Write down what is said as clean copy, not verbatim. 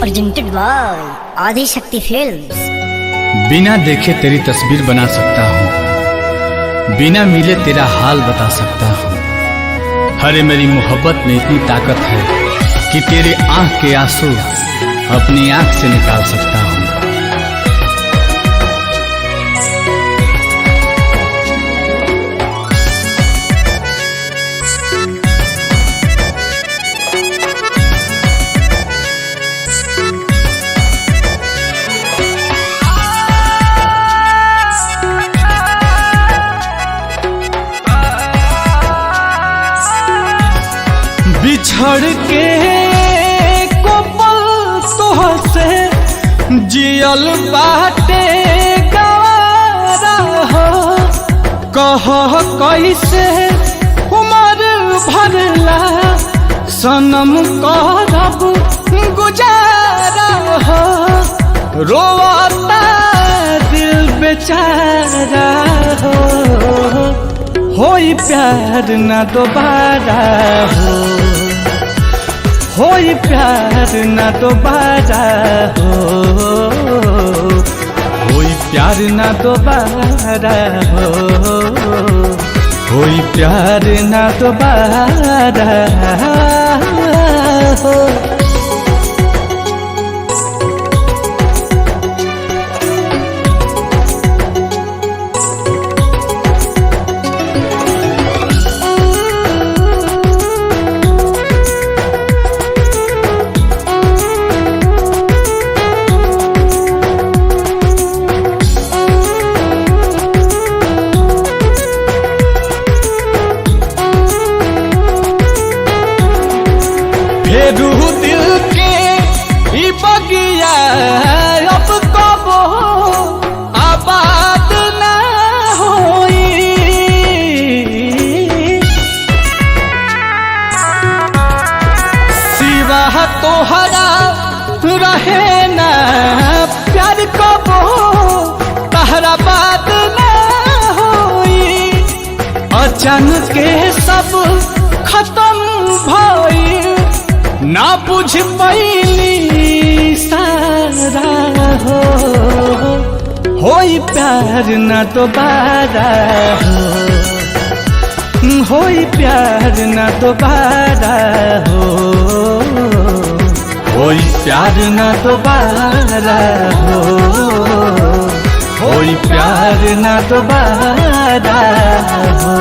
Presented by आदि शक्ति films. बिना देखे तेरी तस्वीर बना सकता हूँ, बिना मिले तेरा हाल बता सकता हूँ। अरे मेरी मोहब्बत में इतनी ताकत है कि तेरे आँख के आंसू अपनी आँख से निकाल सकता हूँ। बिछड़ के को पल तोहसे जियल बाटे गवारा हो, कह कैसे उमर भरला सनम करब गुजारा हो। रोता दिल बेचारा हो, होई प्यार न दोबारा हो, होई प्यार न दोबारा हो, होई प्यार न दोबारा हो, होई प्यार न दोबारा हो। फेरू दिल के ई बगिया अब कबो आबाद ना होई, सिवा तोहरा रहे ना प्यार कबो तहरा बात ना होई। अचानक के सब खत्म भई, ना बुझ पैली सारा हो, होई प्यार न दोबारा हो, होई प्यार न दोबारा हो, होई प्यार न दोबारा हो, होई प्यार न दोबारा हो।